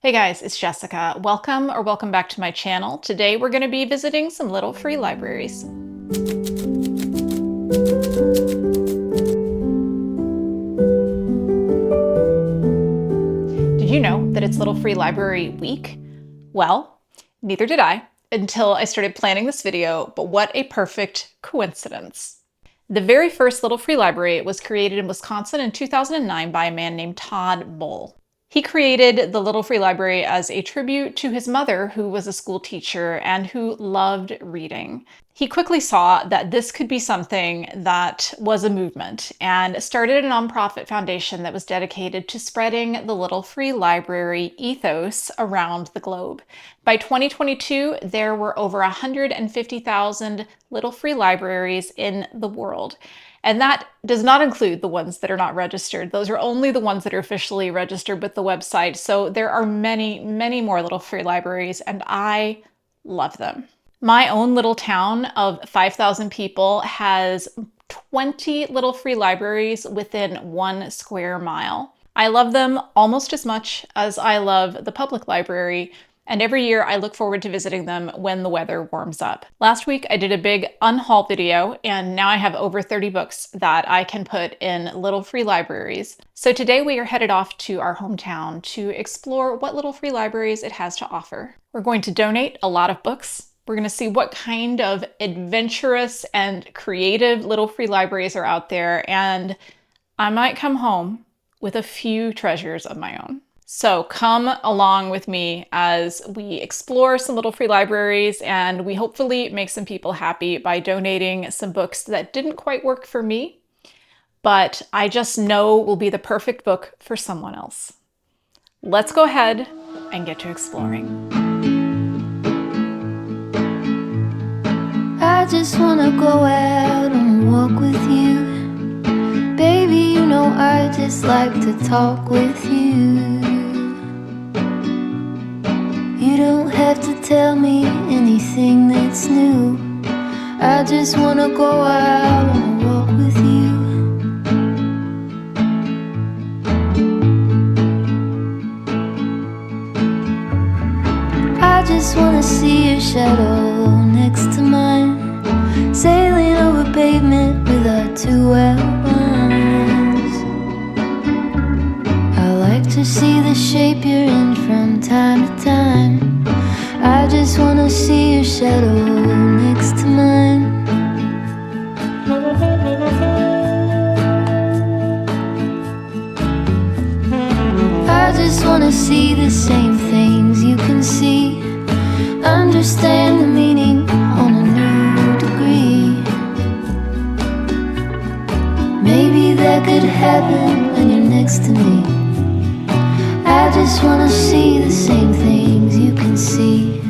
Hey guys, it's Jessica. Welcome back to my channel. Today we're going to be visiting some little free libraries. Did you know that it's Little Free Library Week? Well, neither did I until I started planning this video, but what a perfect coincidence. The very first Little Free Library was created in Wisconsin in 2009 by a man named Todd Bull. He created the Little Free Library as a tribute to his mother, who was a school teacher and who loved reading. He quickly saw that this could be something that was a movement and started a nonprofit foundation that was dedicated to spreading the Little Free Library ethos around the globe. By 2022, there were over 150,000 Little Free Libraries in the world. And that does not include the ones that are not registered. Those are only the ones that are officially registered with the website. So there are many, many more Little Free Libraries, and I love them. My own little town of 5,000 people has 20 Little Free Libraries within 1 square mile. I love them almost as much as I love the public library, and every year I look forward to visiting them when the weather warms up. Last week I did a big unhaul video, and now I have over 30 books that I can put in Little Free Libraries. So today we are headed off to our hometown to explore what Little Free Libraries it has to offer. We're going to donate a lot of books. We're going to see what kind of adventurous and creative Little Free Libraries are out there, and I might come home with a few treasures of my own. So come along with me as we explore some Little Free Libraries, and we hopefully make some people happy by donating some books that didn't quite work for me, but I just know will be the perfect book for someone else. Let's go ahead and get to exploring. I just wanna go out on a walk with you. Baby, you know I just like to talk with you. You don't have to tell me anything that's new. I just wanna go out on a walk with you. I just wanna see your shadow next to mine, sailing over pavement with our 2 outlines. I like to see the shape you're in from time to time. I just wanna see your shadow next to mine. I just wanna see the same things you can see, understand the meaning on a new degree. Maybe that could happen when you're next to me. I just wanna see the same things you can see.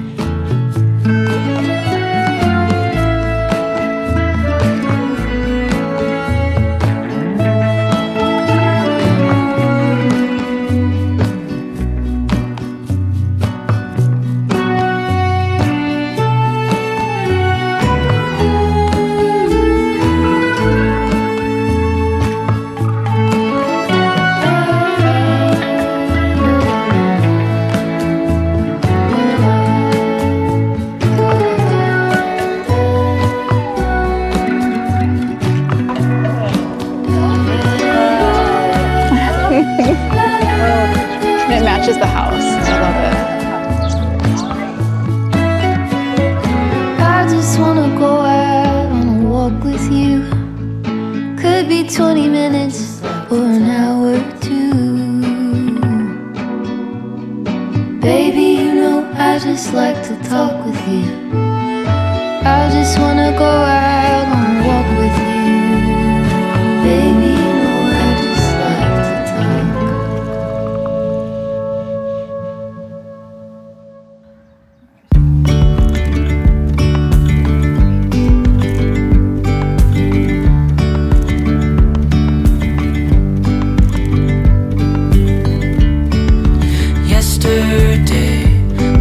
It matches the house. I love it. I just wanna go out on a walk with you. Could be 20 minutes or an hour or 2. Baby, you know I just like to talk with you. I just wanna go out on a walk with you. Baby, you know I just like to talk.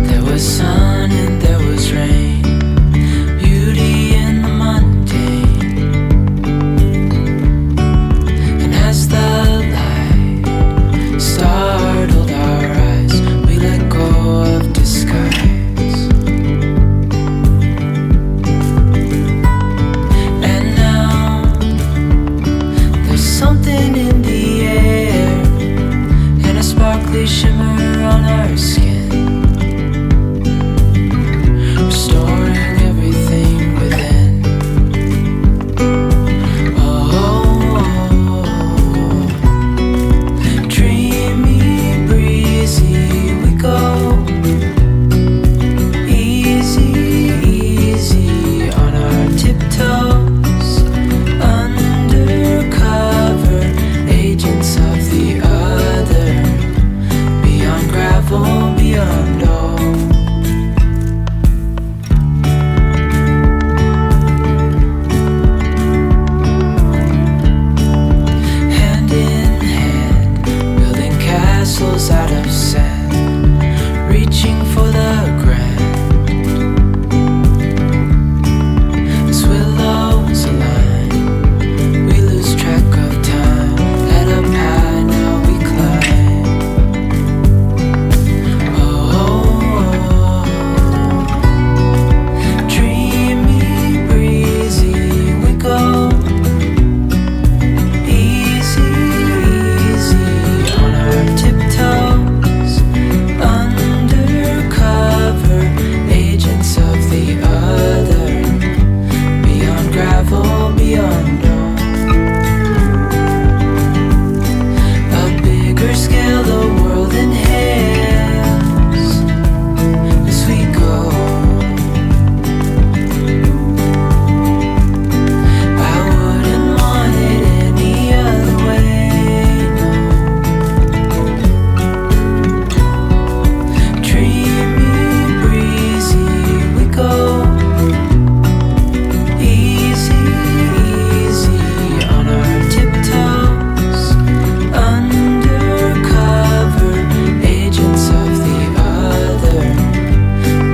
There was sun and there was rain, beauty in the mundane. color on our skin, restoring everything within. Oh, dreamy, breezy we go, easy, easy on our tiptoes, undercover agents of the other, beyond gravel, beyond all. Hand in hand, building castles out of sand, reaching for the grand. As willows align, we lose track of time. Head up high, now we climb. Oh, dreamy, breezy we go, easy, easy on our tiptoes, undercover agents of the other, beyond gravel, beyond all. A bigger scale the world inhales as we go. I wouldn't want it any other way, no. Dreamy, breezy we go, easy, easy on our tiptoes, undercover agents of the other,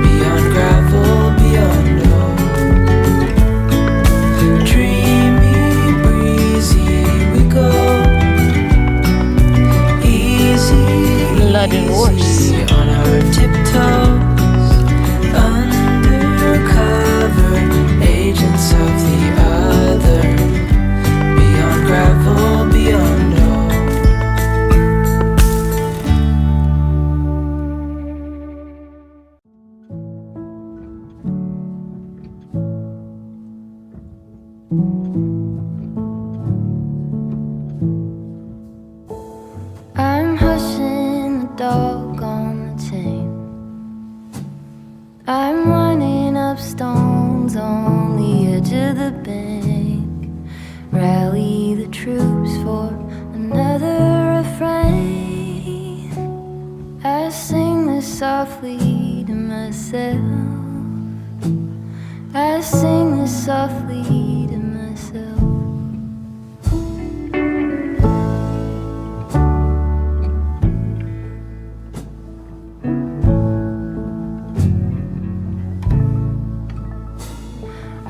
beyond gravel, beyond all. Dreamy, breezy we go, easy, Blood and horse. easy on our tiptoes, undercover agents of the other, beyond gravel, beyond all. I'm hushing the dog on the chain. I'm running up stones on the edge of the bank. Rally the troops for another refrain. I sing this softly to myself. I sing this softly to myself.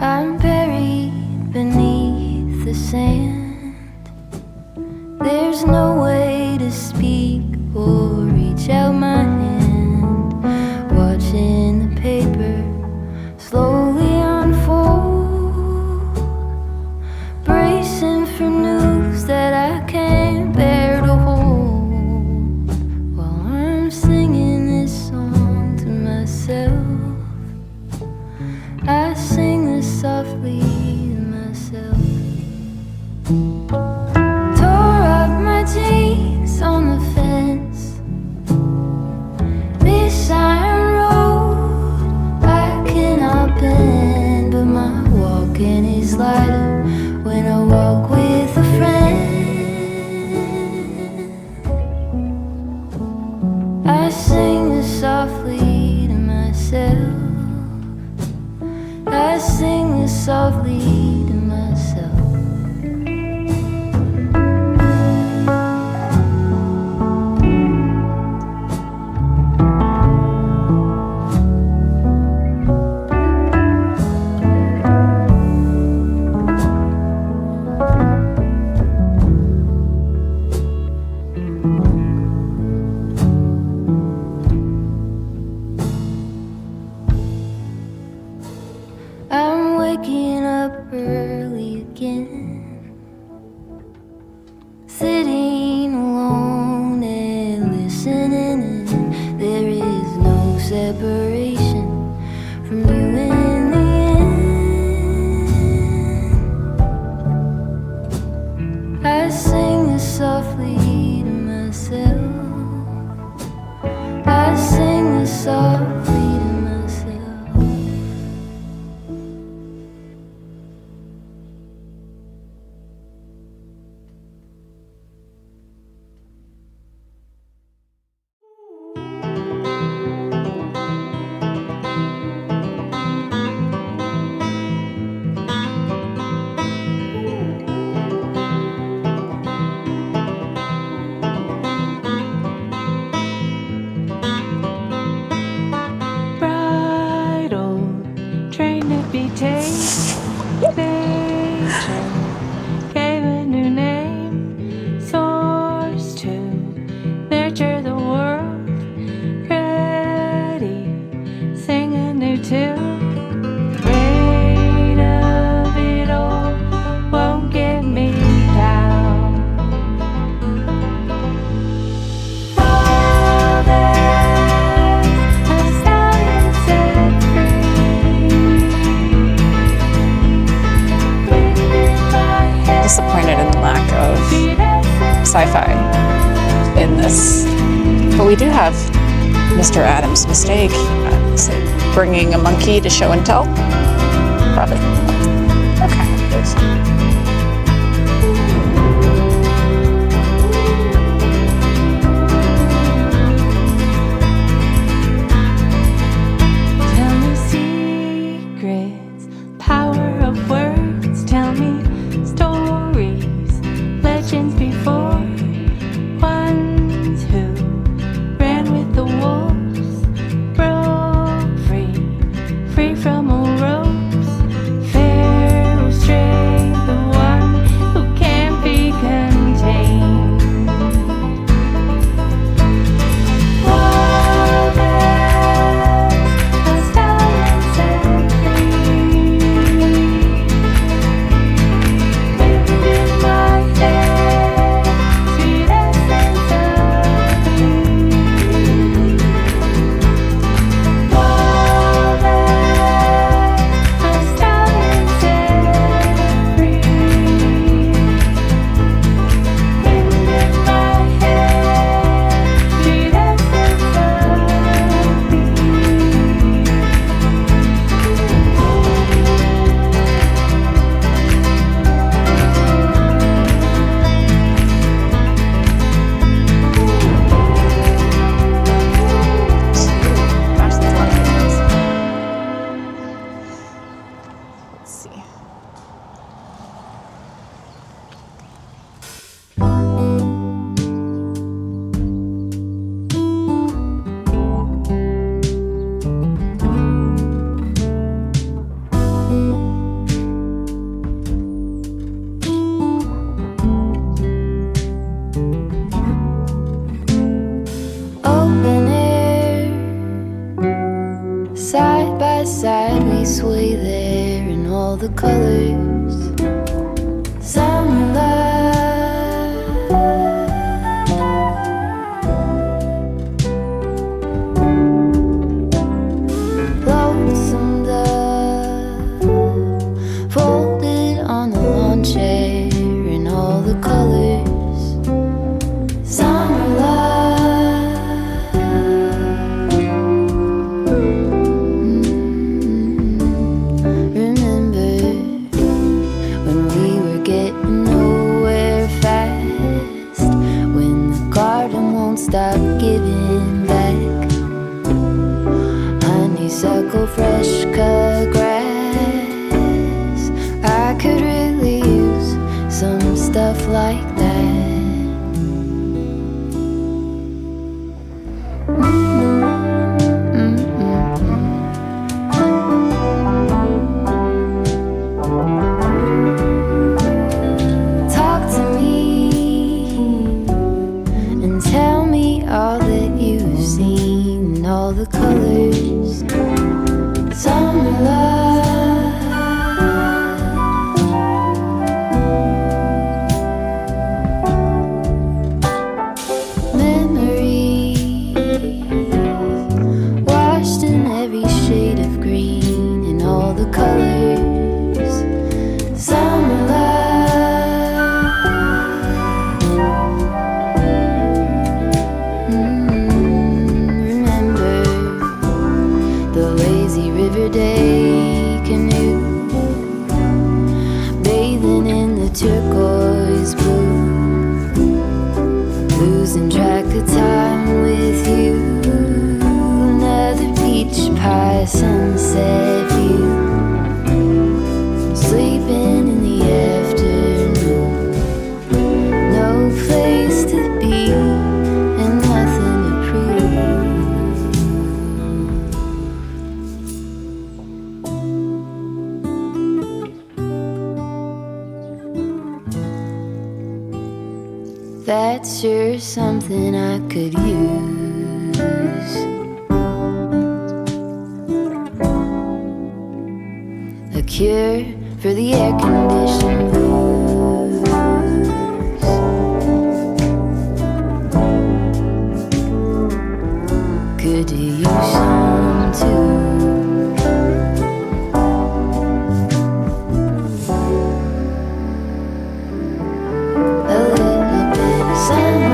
I'm buried beneath the sand. There's no way to speak or reach out my hand. Watching the paper slowly unfold, bracing for news that I can't bear to hold. While I'm singing this song to myself, I sing this softly to myself. Tore up my jeans on the fence. This iron road I cannot bend, but my walking is lighter when I walk with a friend. I sing this softly to myself. I sing this softly to myself. I'm waking up early again, sitting alone and listening in. softly to myself. Gave a new name, source to nurture the world. Ready, sing a new tune. Weight of it all won't get me down. All that has done set free. Disappointed in the lack of sci-fi in this, but we do have Mr. Adam's Mistake. Is it bringing a monkey to show and tell? Probably. Okay. Tell me secrets, power of words. Tell me stories, legends before. Ones who ran with the wolves, broke free, free from all ropes. Fair or stray, the one who can't be contained. All that has done and set free. Wind in my hair, sweet essence of you. All that has done and set free. Wind in my hair, sweet essence of you. Gosh, that's a lot of things. Let's see. Open air, side by side we sway there in all the colors. Summer love, lonesome dove, folded on the lawn chair in all the colors. Summer love, remember when we were getting nowhere fast, when the garden won't stop giving back. Honeysuckle, fresh cut grass. I could really use some stuff like that. Talk to me and tell me all that you've seen, all the colors. Summer love, memories washed in every shade of green and all the colors. Summer love, remember That's sure something I could use. A cure for the air-conditioned blues. Good to use some too. A little bit of sunlight.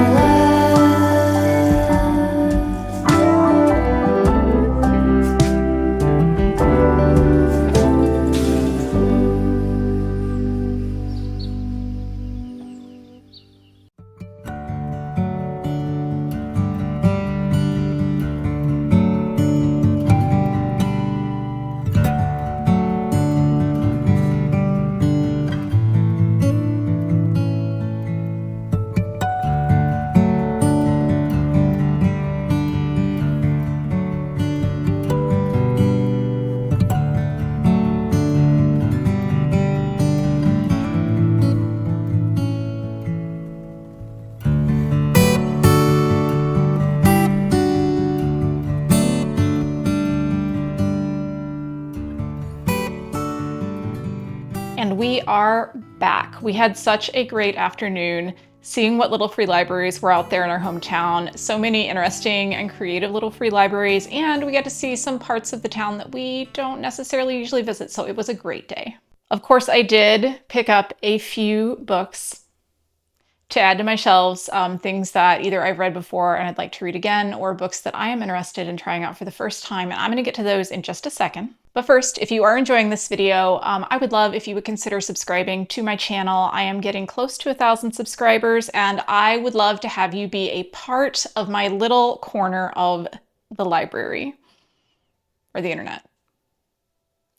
And we are back. We had such a great afternoon seeing what little free libraries were out there in our hometown. So many interesting and creative little free libraries, and we got to see some parts of the town that we don't necessarily usually visit, so it was a great day. Of course, I did pick up a few books to add to my shelves, things that either I've read before and I'd like to read again, or books that I am interested in trying out for the first time, and I'm going to get to those in just a second. But first, if you are enjoying this video, I would love if you would consider subscribing to my channel. I am getting close to 1,000 subscribers, and I would love to have you be a part of my little corner of the library or the internet.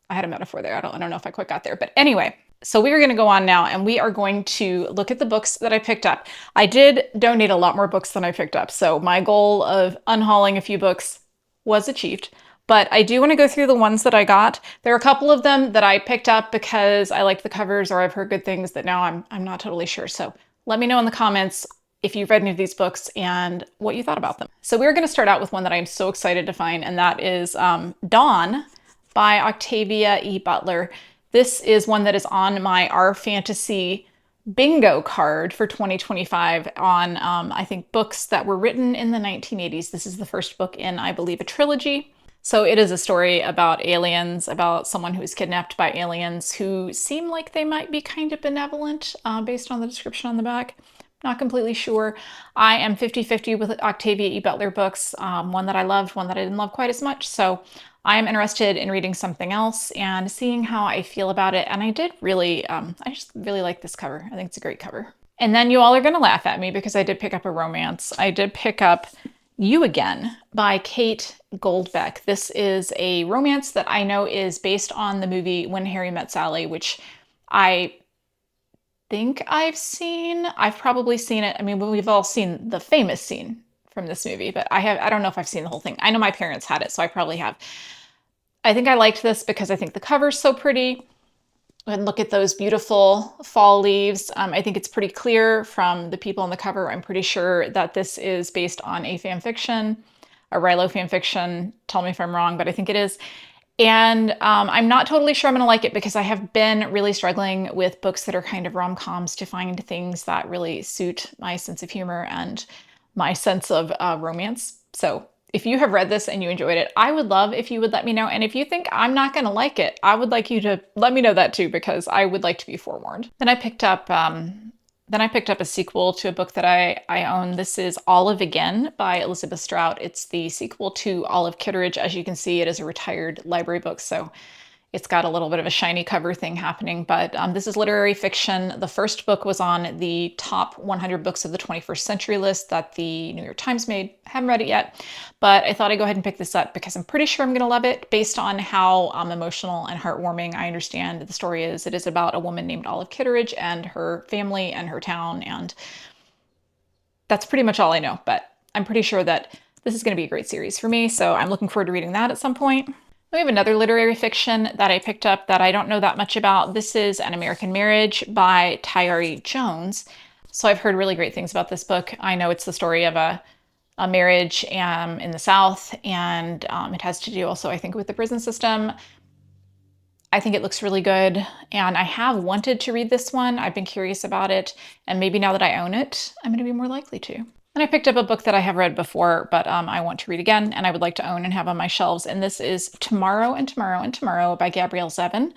I had a metaphor there. I don't know if I quite got there, but anyway. So we are going to go on now and we are going to look at the books that I picked up. I did donate a lot more books than I picked up, so my goal of unhauling a few books was achieved. But I do want to go through the ones that I got. There are a couple of them that I picked up because I liked the covers or I've heard good things that now I'm not totally sure. So let me know in the comments if you've read any of these books and what you thought about them. So we're going to start out with one that I'm so excited to find, and that is Dawn by Octavia E. Butler. This is one that is on my Our Fantasy bingo card for 2025 on, I think, books that were written in the 1980s. This is the first book in, I believe, a trilogy. So it is a story about aliens, about someone who is kidnapped by aliens who seem like they might be kind of benevolent based on the description on the back. Not completely sure. I am 50-50 with Octavia E. Butler books, one that I loved, one that I didn't love quite as much. So I am interested in reading something else and seeing how I feel about it. And I did really, I just really like this cover. I think it's a great cover. And then you all are going to laugh at me because I did pick up a romance. I did pick up You Again by Kate Goldbeck. This is a romance that I know is based on the movie When Harry Met Sally, which I think I've seen. I've probably seen it. I mean, we've all seen the famous scene from this movie, but I don't know if I've seen the whole thing. I know my parents had it, so I probably have. I think I liked this because I think the cover's so pretty. And look at those beautiful fall leaves. I think it's pretty clear from the people on the cover. I'm pretty sure that this is based on a fan fiction, a Rilo fan fiction. Tell me if I'm wrong, but I think it is. And I'm not totally sure I'm gonna like it because I have been really struggling with books that are kind of rom-coms to find things that really suit my sense of humor and my sense of romance. So if you have read this and you enjoyed it, I would love if you would let me know. And if you think I'm not going to like it, I would like you to let me know that too, because I would like to be forewarned. Then I picked up a sequel to a book that I own. This is Olive Again by Elizabeth Strout. It's the sequel to Olive Kitteridge. As you can see, it is a retired library book, so it's got a little bit of a shiny cover thing happening, but this is literary fiction. The first book was on the top 100 books of the 21st century list that the New York Times made. Haven't read it yet, but I thought I'd go ahead and pick this up because I'm pretty sure I'm going to love it based on how emotional and heartwarming I understand the story is. It is about a woman named Olive Kitteridge and her family and her town, and that's pretty much all I know, but I'm pretty sure that this is going to be a great series for me, so I'm looking forward to reading that at some point. We have another literary fiction that I picked up that I don't know that much about. This is An American Marriage by Tayari Jones. So I've heard really great things about this book. I know it's the story of a marriage in the South, and it has to do also, I think, with the prison system. I think it looks really good, and I have wanted to read this one. I've been curious about it, and maybe now that I own it, I'm going to be more likely to. And I picked up a book that I have read before, but I want to read again, and I would like to own and have on my shelves, and this is Tomorrow and Tomorrow and Tomorrow by Gabrielle Zevin.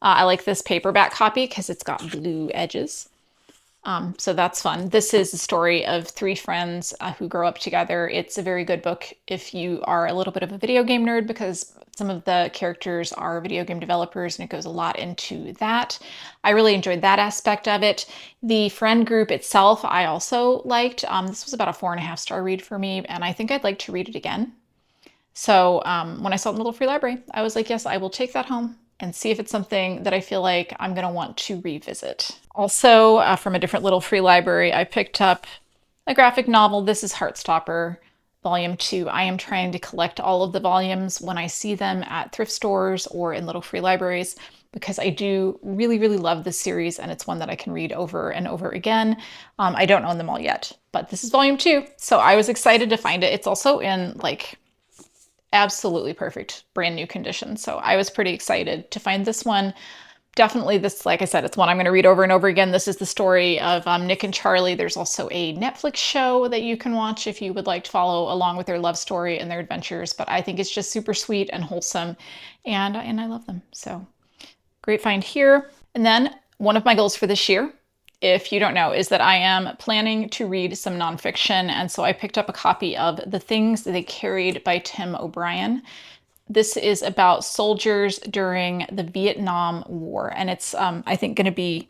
I like this paperback copy because it's got blue edges. So that's fun. This is the story of three friends who grow up together. It's a very good book if you are a little bit of a video game nerd, because some of the characters are video game developers and it goes a lot into that. I really enjoyed that aspect of it. The friend group itself, I also liked. This was about a 4.5-star read for me, and I think I'd like to read it again. So when I saw it in the little free library, I was like, yes, I will take that home and see if it's something that I feel like I'm going to want to revisit. Also, from a different little free library, I picked up a graphic novel. This is Heartstopper, Volume 2. I am trying to collect all of the volumes when I see them at thrift stores or in little free libraries, because I do really, really love this series, and it's one that I can read over and over again. I don't own them all yet, but this is Volume 2, so I was excited to find it. It's also in like absolutely perfect brand new condition. So I was pretty excited to find this one. Definitely this, like I said, it's one I'm going to read over and over again. This is the story of Nick and Charlie. There's also a Netflix show that you can watch if you would like to follow along with their love story and their adventures. But I think it's just super sweet and wholesome, and I love them. So great find here. And then one of my goals for this year, if you don't know, is that I am planning to read some nonfiction. And so I picked up a copy of The Things They Carried by Tim O'Brien. This is about soldiers during the Vietnam War. And it's, I think, going to be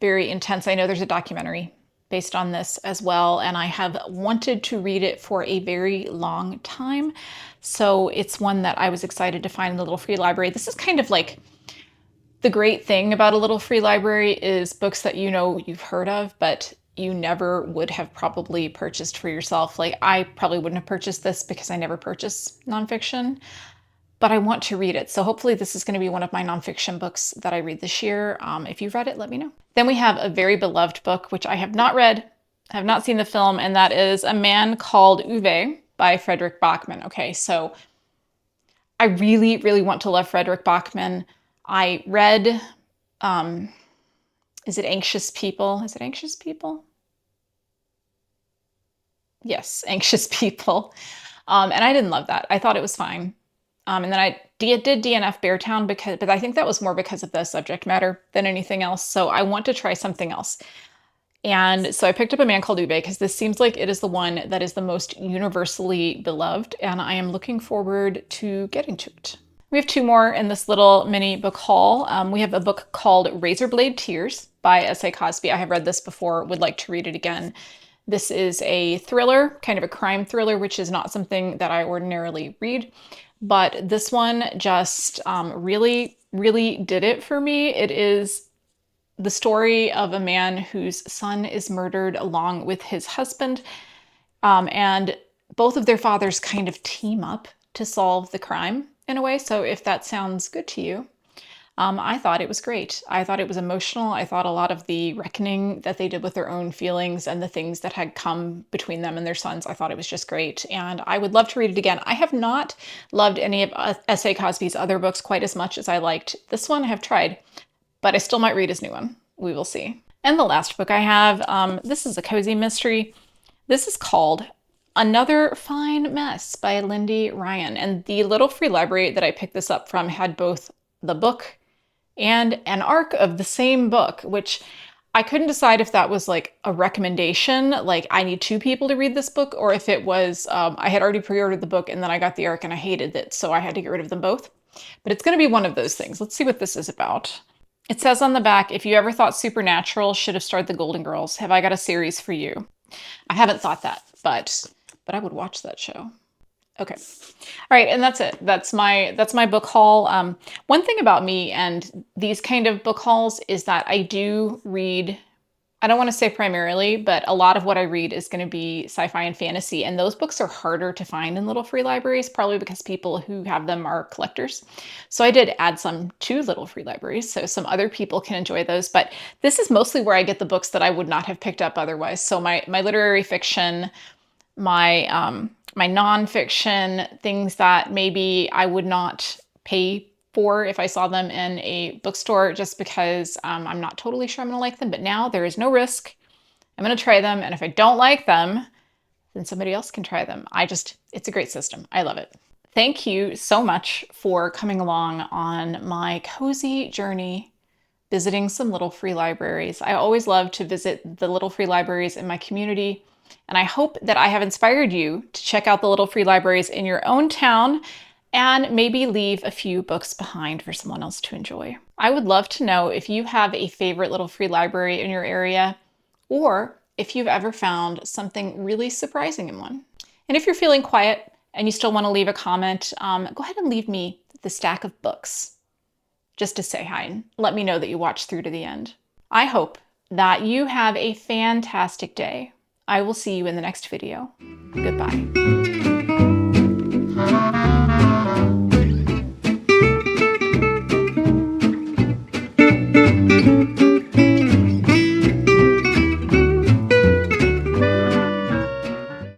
very intense. I know there's a documentary based on this as well, and I have wanted to read it for a very long time. So it's one that I was excited to find in the little free library. This is kind of like the great thing about a little free library is books that you know you've heard of, but you never would have probably purchased for yourself. Like I probably wouldn't have purchased this because I never purchase nonfiction, but I want to read it. So hopefully this is going to be one of my nonfiction books that I read this year. If you've read it, let me know. Then we have a very beloved book, which I have not read, have not seen the film, and that is A Man Called Uwe by Fredrik Backman. Okay, so I really, really want to love Fredrik Backman. I read, is it Anxious People? Is it Anxious People? Yes, Anxious People. And I didn't love that. I thought it was fine. And then I did DNF Beartown, but I think that was more because of the subject matter than anything else. So I want to try something else. And so I picked up A Man Called Uwe because this seems like it is the one that is the most universally beloved, and I am looking forward to getting to it. We have two more in this little mini book haul. We have a book called Razorblade Tears by S.A. Cosby. I have read this before, would like to read it again. This is a thriller, kind of a crime thriller, which is not something that I ordinarily read. But this one just really, really did it for me. It is the story of a man whose son is murdered along with his husband. And both of their fathers kind of team up to solve the crime in a way. So if that sounds good to you, I thought it was great. I thought it was emotional. I thought a lot of the reckoning that they did with their own feelings and the things that had come between them and their sons, I thought it was just great. And I would love to read it again. I have not loved any of S.A. Cosby's other books quite as much as I liked this one. I have tried, but I still might read his new one. We will see. And the last book I have, this is a cozy mystery. This is called Another Fine Mess by Lindy Ryan. And the little free library that I picked this up from had both the book and an arc of the same book, which I couldn't decide if that was like a recommendation, like I need two people to read this book, or if it was, I had already pre-ordered the book and then I got the arc and I hated it, so I had to get rid of them both. But it's going to be one of those things. Let's see what this is about. It says on the back, if you ever thought Supernatural should have starred the Golden Girls, have I got a series for you? I haven't thought that, but I would watch that show. Okay. All right. And that's it. That's my book haul. One thing about me and these kind of book hauls is that I do read I don't want to say primarily, but a lot of what I read is going to be sci-fi and fantasy, and those books are harder to find in little free libraries, probably because people who have them are collectors. So I did add some to little free libraries, so some other people can enjoy those, but this is mostly where I get the books that I would not have picked up otherwise. So my literary fiction, my nonfiction, things that maybe I would not pay for if I saw them in a bookstore, just because I'm not totally sure I'm gonna like them. But now there is no risk. I'm gonna try them, and if I don't like them, then somebody else can try them. It's a great system. I love it. Thank you so much for coming along on my cozy journey visiting some little free libraries. I always love to visit the little free libraries in my community, and I hope that I have inspired you to check out the little free libraries in your own town and maybe leave a few books behind for someone else to enjoy. I would love to know if you have a favorite little free library in your area, or if you've ever found something really surprising in one. And if you're feeling quiet and you still want to leave a comment, go ahead and leave me the stack of books just to say hi and let me know that you watched through to the end. I hope that you have a fantastic day. I will see you in the next video. Goodbye.